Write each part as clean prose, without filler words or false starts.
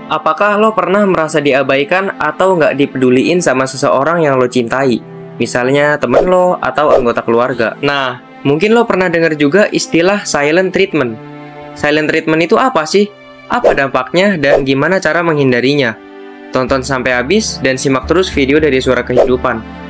Apakah lo pernah merasa diabaikan atau nggak dipeduliin sama seseorang yang lo cintai? Misalnya temen lo atau anggota keluarga. Nah, mungkin lo pernah dengar juga istilah silent treatment. Silent treatment itu apa sih? Apa dampaknya dan gimana cara menghindarinya? Tonton sampai habis dan simak terus video dari Suara Kehidupan.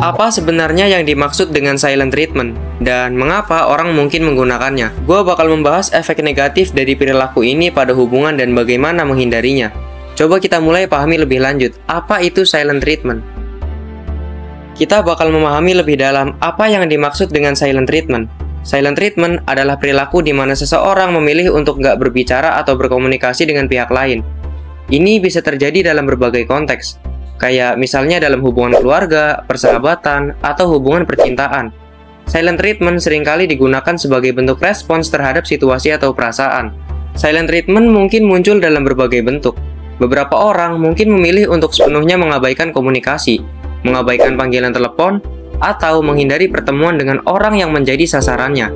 Apa sebenarnya yang dimaksud dengan silent treatment? Dan mengapa orang mungkin menggunakannya? Gue bakal membahas efek negatif dari perilaku ini pada hubungan dan bagaimana menghindarinya. Coba kita mulai pahami lebih lanjut, apa itu silent treatment? Kita bakal memahami lebih dalam apa yang dimaksud dengan silent treatment. Silent treatment adalah perilaku di mana seseorang memilih untuk nggak berbicara atau berkomunikasi dengan pihak lain. Ini bisa terjadi dalam berbagai konteks, kayak misalnya dalam hubungan keluarga, persahabatan, atau hubungan percintaan. Silent treatment seringkali digunakan sebagai bentuk respons terhadap situasi atau perasaan. Silent treatment mungkin muncul dalam berbagai bentuk. Beberapa orang mungkin memilih untuk sepenuhnya mengabaikan komunikasi, mengabaikan panggilan telepon, atau menghindari pertemuan dengan orang yang menjadi sasarannya.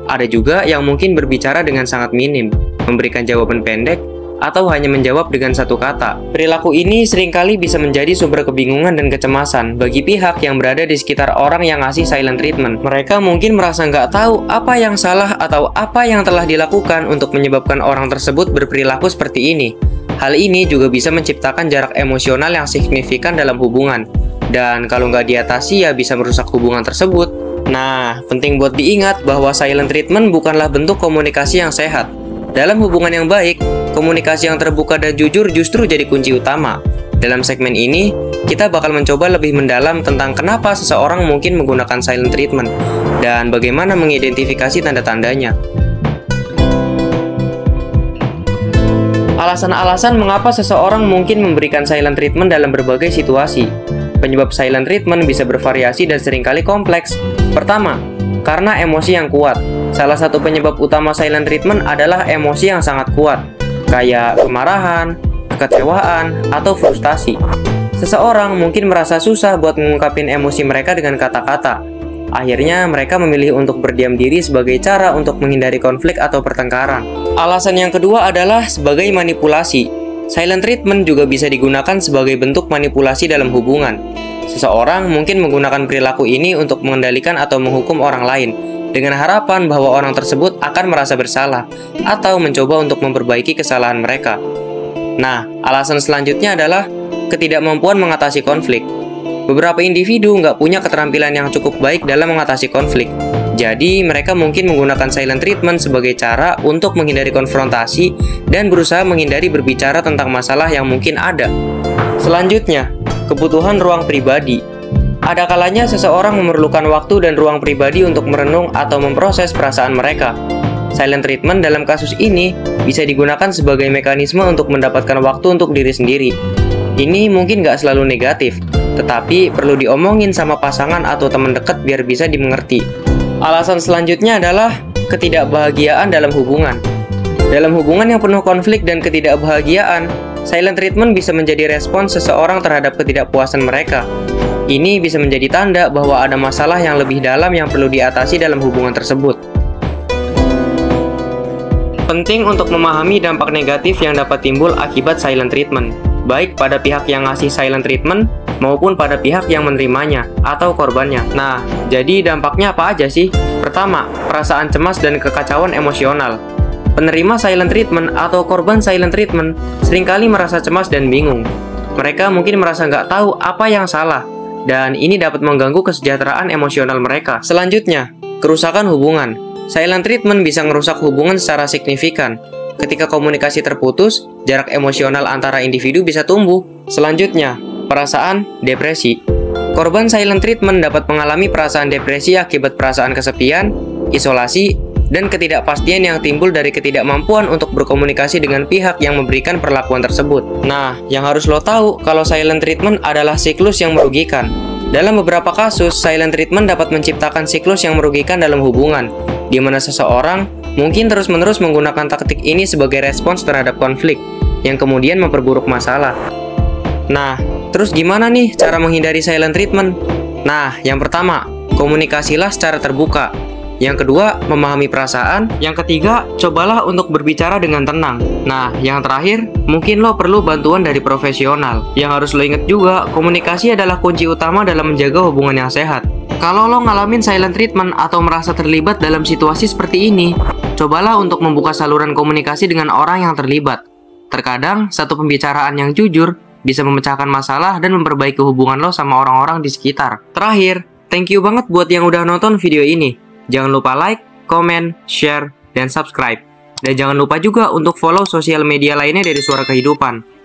Ada juga yang mungkin berbicara dengan sangat minim, memberikan jawaban pendek, atau hanya menjawab dengan satu kata. Perilaku ini seringkali bisa menjadi sumber kebingungan dan kecemasan bagi pihak yang berada di sekitar orang yang ngasih silent treatment. Mereka mungkin merasa nggak tahu apa yang salah atau apa yang telah dilakukan untuk menyebabkan orang tersebut berperilaku seperti ini. Hal ini juga bisa menciptakan jarak emosional yang signifikan dalam hubungan. Dan kalau nggak diatasi ya bisa merusak hubungan tersebut. Nah, penting buat diingat bahwa silent treatment bukanlah bentuk komunikasi yang sehat. Dalam hubungan yang baik, komunikasi yang terbuka dan jujur justru jadi kunci utama. Dalam segmen ini, kita bakal mencoba lebih mendalam tentang kenapa seseorang mungkin menggunakan silent treatment dan bagaimana mengidentifikasi tanda-tandanya. Alasan-alasan mengapa seseorang mungkin memberikan silent treatment dalam berbagai situasi. Penyebab silent treatment bisa bervariasi dan seringkali kompleks. Pertama, karena emosi yang kuat. Salah satu penyebab utama silent treatment adalah emosi yang sangat kuat, kayak kemarahan, kekecewaan, atau frustasi. Seseorang mungkin merasa susah buat mengungkapin emosi mereka dengan kata-kata. Akhirnya mereka memilih untuk berdiam diri sebagai cara untuk menghindari konflik atau pertengkaran. Alasan yang kedua adalah sebagai manipulasi. Silent treatment juga bisa digunakan sebagai bentuk manipulasi dalam hubungan. Seseorang mungkin menggunakan perilaku ini untuk mengendalikan atau menghukum orang lain, dengan harapan bahwa orang tersebut akan merasa bersalah atau mencoba untuk memperbaiki kesalahan mereka. Nah, alasan selanjutnya adalah ketidakmampuan mengatasi konflik. Beberapa individu nggak punya keterampilan yang cukup baik dalam mengatasi konflik. Jadi, mereka mungkin menggunakan silent treatment sebagai cara untuk menghindari konfrontasi dan berusaha menghindari berbicara tentang masalah yang mungkin ada. Selanjutnya, kebutuhan ruang pribadi. Ada kalanya seseorang memerlukan waktu dan ruang pribadi untuk merenung atau memproses perasaan mereka. Silent treatment dalam kasus ini bisa digunakan sebagai mekanisme untuk mendapatkan waktu untuk diri sendiri. Ini mungkin nggak selalu negatif, tetapi perlu diomongin sama pasangan atau teman dekat biar bisa dimengerti. Alasan selanjutnya adalah ketidakbahagiaan dalam hubungan. Dalam hubungan yang penuh konflik dan ketidakbahagiaan, silent treatment bisa menjadi respons seseorang terhadap ketidakpuasan mereka. Ini bisa menjadi tanda bahwa ada masalah yang lebih dalam yang perlu diatasi dalam hubungan tersebut. Penting untuk memahami dampak negatif yang dapat timbul akibat silent treatment, baik pada pihak yang ngasih silent treatment maupun pada pihak yang menerimanya atau korbannya. Nah, jadi dampaknya apa aja sih? Pertama, perasaan cemas dan kekacauan emosional. Penerima silent treatment atau korban silent treatment seringkali merasa cemas dan bingung. Mereka mungkin merasa nggak tahu apa yang salah, dan ini dapat mengganggu kesejahteraan emosional mereka. Selanjutnya, kerusakan hubungan. Silent treatment bisa merusak hubungan secara signifikan. Ketika komunikasi terputus, jarak emosional antara individu bisa tumbuh. Selanjutnya, perasaan depresi. Korban silent treatment dapat mengalami perasaan depresi akibat perasaan kesepian, isolasi, dan ketidakpastian yang timbul dari ketidakmampuan untuk berkomunikasi dengan pihak yang memberikan perlakuan tersebut. Nah, yang harus lo tahu kalau silent treatment adalah siklus yang merugikan. Dalam beberapa kasus, silent treatment dapat menciptakan siklus yang merugikan dalam hubungan, di mana seseorang mungkin terus-menerus menggunakan taktik ini sebagai respons terhadap konflik, yang kemudian memperburuk masalah. Nah, terus gimana nih cara menghindari silent treatment? Nah, yang pertama, komunikasilah secara terbuka. Yang kedua, memahami perasaan. Yang ketiga, cobalah untuk berbicara dengan tenang. Nah, yang terakhir, mungkin lo perlu bantuan dari profesional. Yang harus lo inget juga, komunikasi adalah kunci utama dalam menjaga hubungan yang sehat. Kalau lo ngalamin silent treatment atau merasa terlibat dalam situasi seperti ini, cobalah untuk membuka saluran komunikasi dengan orang yang terlibat. Terkadang, satu pembicaraan yang jujur bisa memecahkan masalah dan memperbaiki hubungan lo sama orang-orang di sekitar. Terakhir, thank you banget buat yang udah nonton video ini. Jangan lupa like, comment, share, dan subscribe. Dan jangan lupa juga untuk follow sosial media lainnya dari Suara Kehidupan.